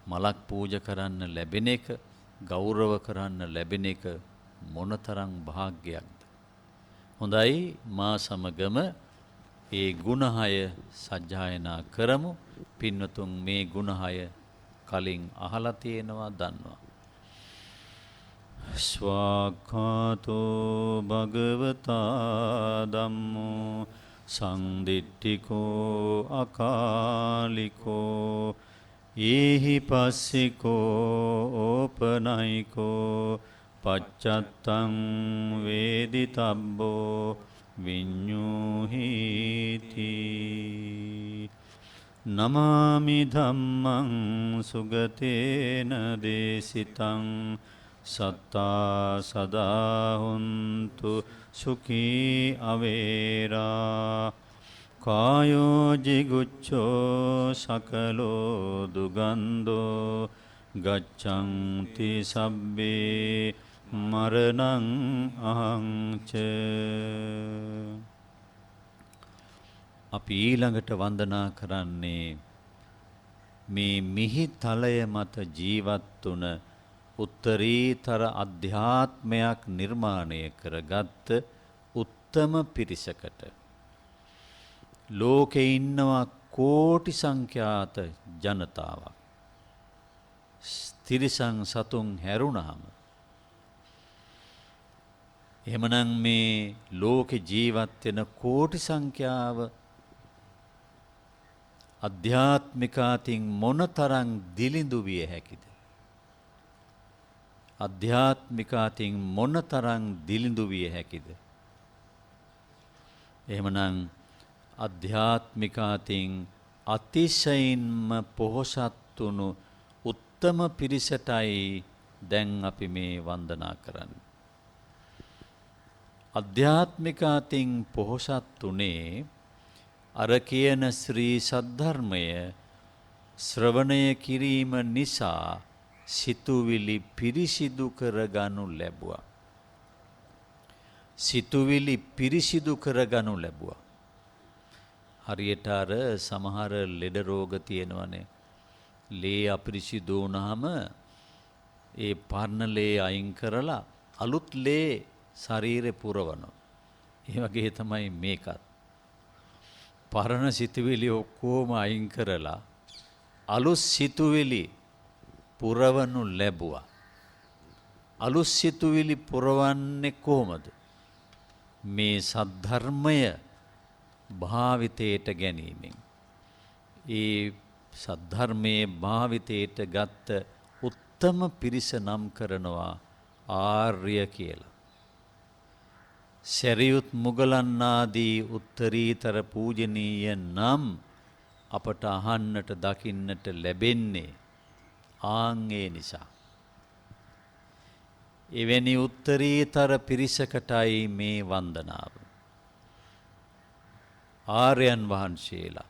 මලක් පූජා කරන්න ලැබෙන එක, ගෞරව කරන්න ලැබෙන එක මොනතරම් වාග්යක්ද. හොඳයි මා සමගම ඒ ගුණ 6 සජ්ජායනා කරමු. පින්වතුන් මේ ගුණ 6 කලින් අහලා තියෙනවා දන්නවා. ස්වාක්ඛාතෝ භගවතා ධම්මෝ සංදිට්ඨිකෝ අකාලිකෝ ඒහි පස්සිකෝ ඕපනයිකෝ පච්චත්තං වේදිතබ්බෝ විඤ්ඤුහිති. නමාමි ධම්මං සුගතේන දේසිතං සත්තා සදා හුන්තු සුඛී අවේරා. කායෝ ජිගුච්ඡෝ සකලෝ දුගන්ධෝ ගච්ඡන්ති සබ්බේ මරණං අහංච. අපි ඊළඟට වන්දනා කරන්නේ මේ මිහි තලය මත ජීවත් වුණ උත්තරීතර අධ්‍යාත්මයක් නිර්මාණය කරගත් උත්තම පිරිසකට. ලෝකේ ඉන්නවා කෝටි සංඛ්‍යාත ජනතාවක්. තිරිසන් සතුන් හැරුණාම එහෙමනම් මේ ලෝකේ ජීවත් වෙන කෝටි සංඛ්‍යාව අධ්‍යාත්මිකාතින් මොනතරම් දිලිඳු විය හැකිද? අධ්‍යාත්මිකාතින් මොනතරම් දිලිඳු විය හැකිද? එහෙමනම් අධ්‍යාත්මිකාතින් අතිශයින්ම පොහොසත් වුණු උත්තම පිරිසටයි දැන් අපි මේ වන්දනා කරන්නේ. අධ්‍යාත්මිකාතින් පොහොසත් උනේ අර කියන ශ්‍රී සද්ධර්මය ශ්‍රවණය කිරීම නිසා සිතුවිලි පිරිසිදු කරගනු ලැබුවා. සිතුවිලි පිරිසිදු කරගනු ලැබුවා. හරියට අර සමහර ලෙඩ රෝග තියෙනවනේ. ලේ අපිරිසිදු වුණාම ඒ පරණ ලේ අයින් කරලා අලුත් ලේ ශරීරේ පුරවනවා. ඒ වගේ තමයි මේකත්. පරණ සිතුවිලි ඔක්කොම අයින් කරලා අලුත් සිතුවිලි පුරවනු ලැබුවා. අලුත් සිතුවිලි පුරවන්නේ කොහොමද? මේ සද්ධර්මය භාවිතයට ගැනීමෙන්. ඒ සද්ධර්මයේ භාවිතයට ගත්ත උත්තම පිරිස නම් කරනවා ආර්ය කියලා. සැරියුත් මුගලන් ආදී උත්තරීතර පූජනීය නම් අපට අහන්නට දකින්නට ලැබෙන්නේ ආන්ගේ නිසා. එවැනි උත්තරීතර පිරිසකටයි මේ වන්දනාව. ආර්යයන් වහන්සේලා,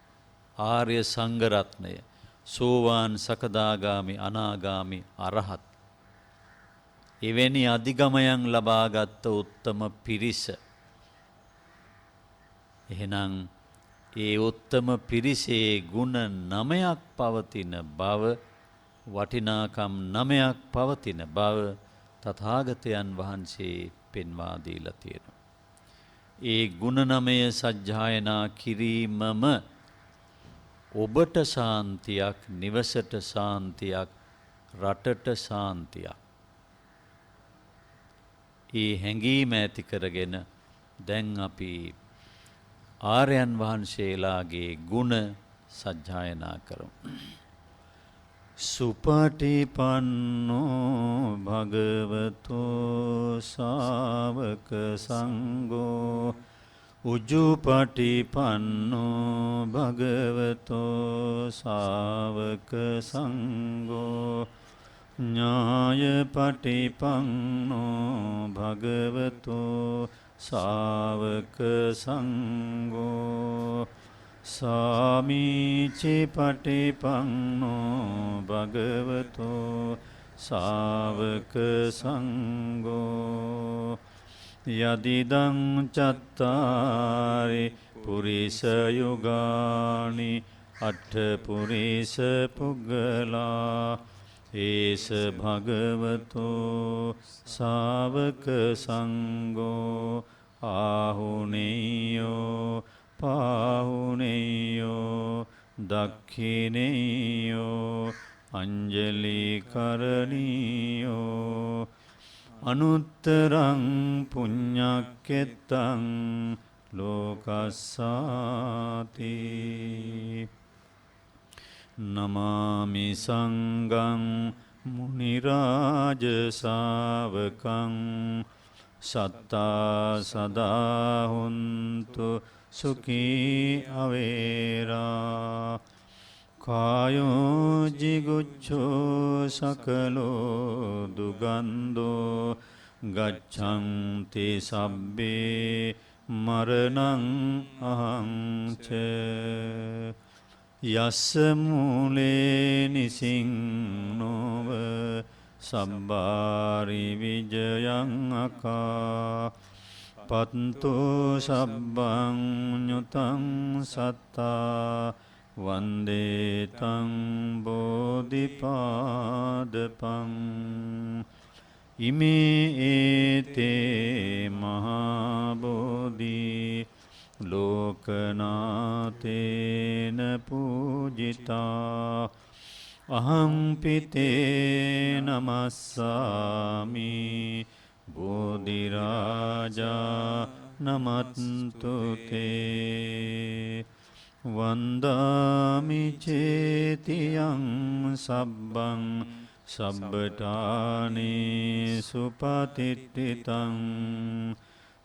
ආර්ය සංඝරත්නය, සෝවාන් සකදාගාමි අනාගාමි අරහත් එවැනි අධිගමයන් ලබාගත් උත්තම පිරිස. එහෙනම් ඒ උත්තම පිරිසේ ගුණ 9ක් පවතින බව, වටිනාකම් 9ක් පවතින බව තථාගතයන් වහන්සේ පෙන්වා දීලා තියෙනවා. ඒ ගුණ 9 සජ්ජායනා කිරීමම ඔබට සාන්තියක්, නිවසට සාන්තියක්, රටට සාන්තියක්. ඒ හැඟීම ඇති කරගෙන දැන් අපි ආර්යයන් වහන්සේලාගේ ගුණ සජ්ජායනා කරමු. සුපටිපන්නෝ භගවතෝ ශාවක සංඝෝ උජුපටිපන්නෝ භගවතෝ ශාවක සංඝෝ ඥායපටිපන්නෝ භගවතෝ ශාවක සංඝෝ සාමීචිපටිපන්නෝ භගවතෝ ශාවක සංඝෝ යදිදං චත්තාරි පුරිස යුගානි අට්ඨ පුරිස පුග්ගලා ඒස භගවතෝ ශාවක සංඝෝ ආහුනේයෝ පාහුනේයෝ දක්ඛිනේයෝ අංජලි කරණීයෝ අනුත්තරං පුඤ්ඤක්කෙත්තං ලෝකස්සාති නමාමි සංඝං මුනි රාජ ශාවකං සත්තා සදා හුන්තු සුඛී අවේරා කායෝ ජිගුච්ඡෝ සකලෝ දුගන්ධෝ ගච්ඡන්ති සබ්බේ මරණං අහං ච යස්ස මූලේ නිසින්නෝව සබ්බාරි විජයං අකා පත්තෝ සබ්බං ඤුතං සත්තා වන්දේ තං බෝධිපාදපං ඉමේ ඒතේ මහා බෝධි ලෝකනාතේන පූජිතා අහං පිතේ නමස්සාමි බෝධි රාජා නමත්තු තේ වන්දාමි චේතියං සබ්බං සබ්බඨානේ සුපතිට්ඨිතං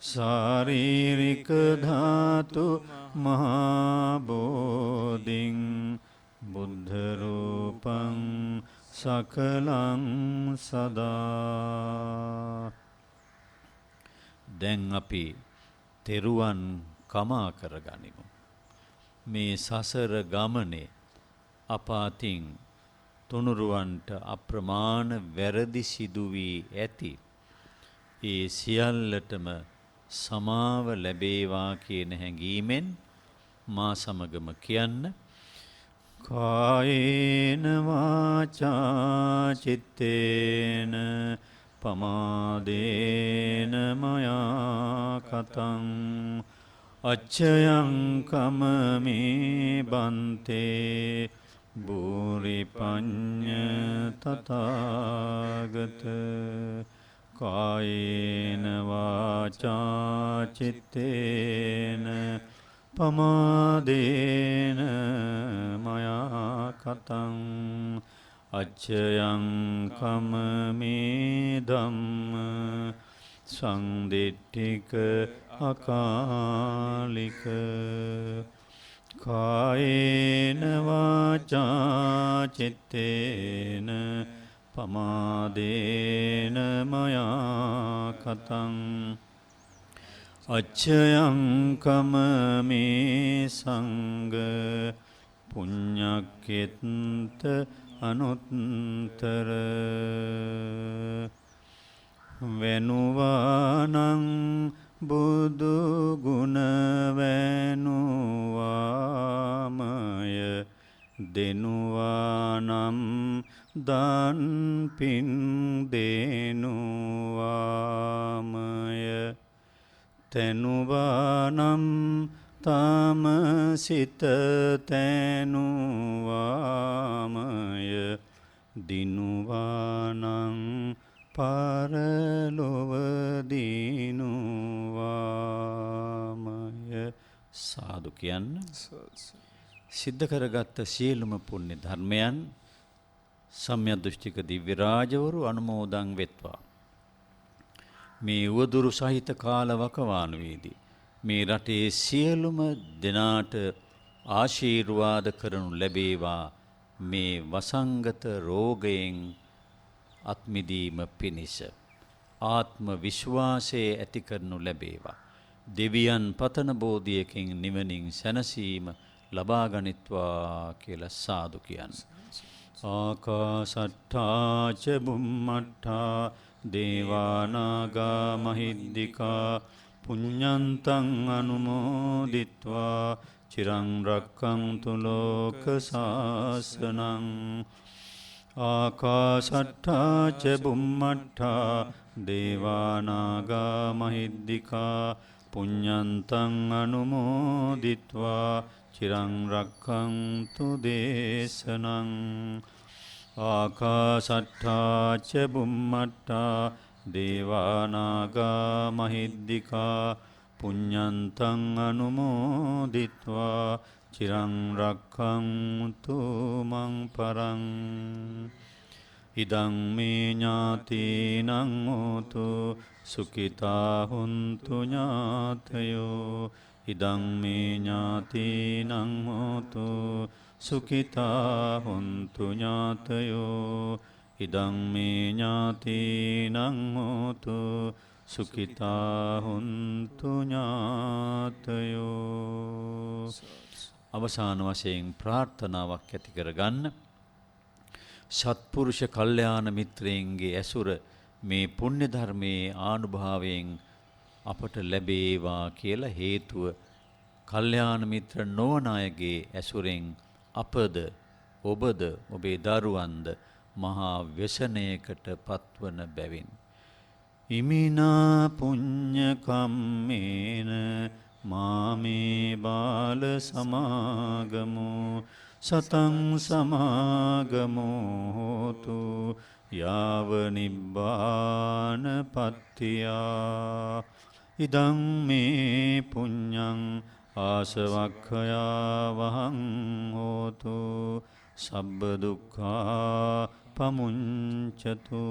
ශාරීරික ධාතු මහා බෝධින් බුද්ධ රූපං සකලං සදා. දැන් අපි තෙරුවන් කමා කරගනිමු. මේ සසර ගමනේ අප අතින් තුනුරුවන්ට අප්‍රමාණ වැරදි සිදු වී ඇති. ඒ සියල්ලටම සමාව ලැබේවා කියන හැඟීමෙන් මා සමගම කියන්න. කායේන වාචා චිත්තේන පමාදේන මයා කතං අච්චයං කමමේ බන්තේ බුරි පඤ්ඤ තථාගත. කායේන වාචා චිත්තේන පමාදේන මයා කතං අච්චයං කමමේ ධම්ම සංදිට්ඨික අකාලික. කායේන වාචා චිත්තේන පමාදේන මයා කතං අච්චයං කමමේ සංඝ පුඤ්ඤක්ඛෙත්ත අනුත්තර. වෙනුවානං බුදු ගුණ වෙනුවාමය දෙනුවානම් දන් පින් දෙනුවාමය තෙනුවානම් තම සිත තෙනුවාමය දිනුවානං පරලොව දිනුවාමය. සාදු කියන්න. සිද්ධ කරගත්ත සියලුම පුණ්‍ය ධර්මයන් සම්‍යදෘෂ්ටික දිව්‍ය රාජවරු අනුමෝදන් වෙත්වා. මේ උවදුරු සහිත කාල වකවානුවේදී මේ රටේ සියලුම දෙනාට ආශිර්වාද කරනු ලැබේවා. මේ වසංගත රෝගයෙන් අත්මිදීම පිණිස ආත්ම විශ්වාසයේ ඇති කරනු ලැබේවා. දෙවියන් පතන බෝධියකින් නිවනින් සැනසීම ලබා ගනිත්වා කියලා සාදු කියන්න. ආකාසට්ඨා ච බුම්මට්ඨා දේවානාගා මහිද්దికා පුඤ්ඤන්තං අනුමෝදිත්වා චිරං රක්ඛන්තු ලෝක සාසනං. ආකාසට්ඨා ච බුම්මට්ඨා දේවානාගා මහිද්దికා පුඤ්ඤන්තං අනුමෝදිත්වා චිරං රක්ඛන්තු දේශනං. ආකාසට්ඨා ච බුම්මට්ඨා දේවානාගා මහිද්దికා පුඤ්ඤන්තං අනුමෝදිත්වා චිරං රක්ඛන්තු මං පරං. ඉදං මේ ඥාතීනං හෝතු සුඛිතා හුන්තු ඥාතයෝ. ඉදං මේ ඥාතීනං හෝතු සුඛිතා හුන්තු ඥාතයෝ. ඉදං මේ ඥාතීනං හෝතු සුඛිතා හුන්තු ඥාතයෝ. අවසාන වශයෙන් ප්‍රාර්ථනාවක් ඇති කරගන්න. සත්පුරුෂ කල්යාණ මිත්‍රයන්ගේ ඇසුර මේ පුණ්‍ය ධර්මයේ ආනුභාවයෙන් අපට ලැබේවා කියලා හේතුව කල්යාණ මිත්‍ර නොවන අයගේ ඇසුරෙන් අපද ඔබද ඔබේ දරුවන්ද මහා ව්‍යසනයකට පත්වන බැවින්. ඉමිනා පුඤ්ඤ කම්මේන මාමේ බාල සමාගමෝ සතං සමාගමෝ හෝතු යාව නිබ්බාන පත්තියා. ඉදං මේ පුඤ්ඤං ආසවක්ඛයා වහං හෝතු සබ්බ දුක්ඛා පමුඤ්චතු.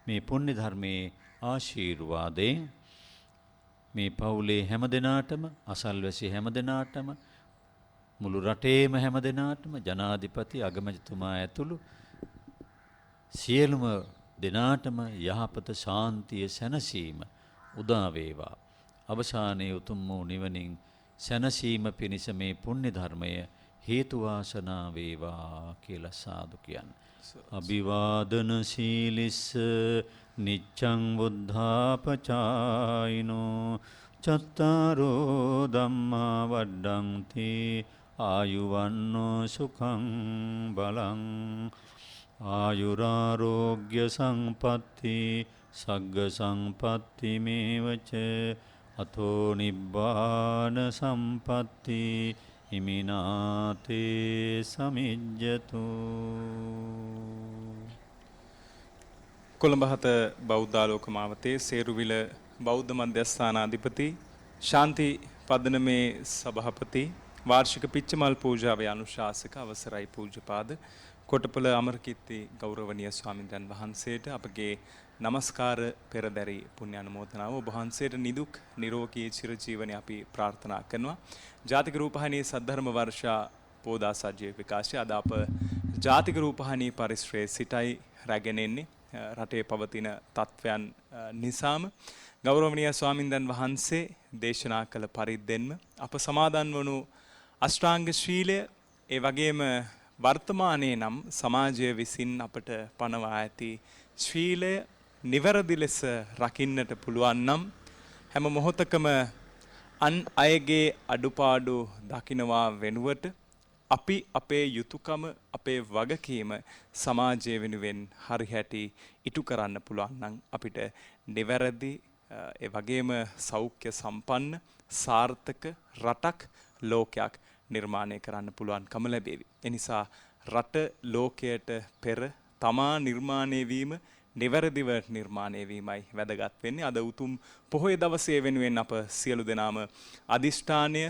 මේ පුණ්‍ය ධර්මයේ ආශිර්වාදයෙන් මේ පවුලේ හැම දෙනාටම අසල්වැසි හැම දෙනාටම මුළු රටේම හැම දෙනාටම ජනාධිපති අගමැතිතුමා ඇතුළු සියලුම දෙනාටම යහපත ශාන්තිය සැනසීම උදා වේවා. අවසානයේ උතුම් වූ නිවනින් සැනසීම පිණිස මේ පුණ්‍ය ධර්මය හේතු වාසනා වේවා කියලා සාදු කියන්නේ. අභිවාදන සීලිස්ස නිච්ඡං බුද්ධාපචායිනෝ චත්තාරෝ ධම්මා වඩ්ඩಂತಿ ආයුවන්නෝ සුඛං බලං ආයුරාෝග්‍ය සම්පatti සග්ග සම්පatti මේවච අතෝ නිබ්බාන සම්පatti හිමිනාතේ සමිජ්ජතු. කොළඹ හත බෞද්ධාලෝක මාවතේ සේරුවිල බෞද්ධ මධ්‍යස්ථානාධිපති ශාන්ති පදනමේ සභාපති වාර්ෂික පිච්චමල් පූජාවේ අනුශාසක අවසරයි පූජ්‍යපාද කොටපල අමරකීර්ති ගෞරවනීය ස්වාමින්දයන් වහන්සේට අපගේ නමස්කාර පෙරදරි පුණ්‍ය අනුමෝදනාව ඔබ වහන්සේට නිදුක් නිරෝගී චිරජීවනයේ අපි ප්‍රාර්ථනා කරනවා. ජාතික රූපවාහිනී සද්ධර්ම වර්ෂා පෝදා සජීව විකාශය අද අප ජාතික රූපවාහිනී පරිශ්‍රයේ සිටයි රැගෙන එන්නේ. රටේ පවතින තත්වයන් නිසාම ගෞරවනීය ස්වාමින්දයන් වහන්සේ දේශනා කළ පරිද්දෙන්ම අප සමාදන් වනු අෂ්ටාංග ශීලය ඒ වගේම වර්තමානයේ නම් සමාජය විසින් අපට පනවා ඇති ශීලය නිවැරදි ලෙස රකින්නට පුළුවන් නම් හැම මොහොතකම අන් අයගේ අඩුපාඩු දකිනවා වෙනුවට අපි අපේ යුතුයකම අපේ වගකීම සමාජය වෙනුවෙන් හරිහැටි ඉටු කරන්න පුළුවන් නම් අපිට නිවැරදි ඒ වගේම සෞඛ්‍ය සම්පන්න සාර්ථක රටක් ලෝකයක් නිර්මාණය කරන්න පුළුවන්කම ලැබේවි. එනිසා රට ලෝකයට පෙර තමා නිර්මාණය වීම නිවැරදිව නිර්මාණය වීමයි වැදගත් වෙන්නේ. අද උතුම් පොහොය දවසේ වෙනුවෙන් අප සියලු දෙනාම අදිෂ්ඨානය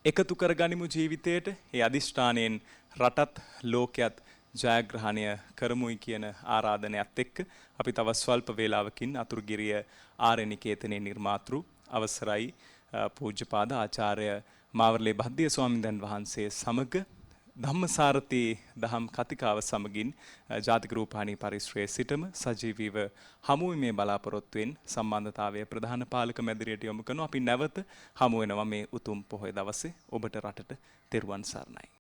එකතු කරගනිමු ජීවිතයට. ඒ අදිෂ්ඨානයෙන් රටත් ලෝකයක් ජයග්‍රහණය කරමුයි කියන ආරාධනයත් එක්ක අපි තව ස්වල්ප වේලාවකින් අතුරුගිරිය ආරණ්‍යකේතනයේ නිර්මාතෘ අවසරයි පූජ්‍යපාද ආචාර්ය මාවර්ලේ භද්දිය ස්වාමීන් වහන්සේ සමග ධම්මසාරති දහම් කතිකාව සමගින් ජාතික රූපවාහිනී පරිශ්‍රයේ සිටම සජීවීව හමු වීමේ බලාපොරොත්තුවෙන් සම්බන්ධතාවයේ ප්‍රධාන පාලක මැදිරියට යොමු කරනවා. අපි නැවත හමු වෙනවා මේ උතුම් පොහොය දවසේ. ඔබට රටට තෙරුවන් සරණයි.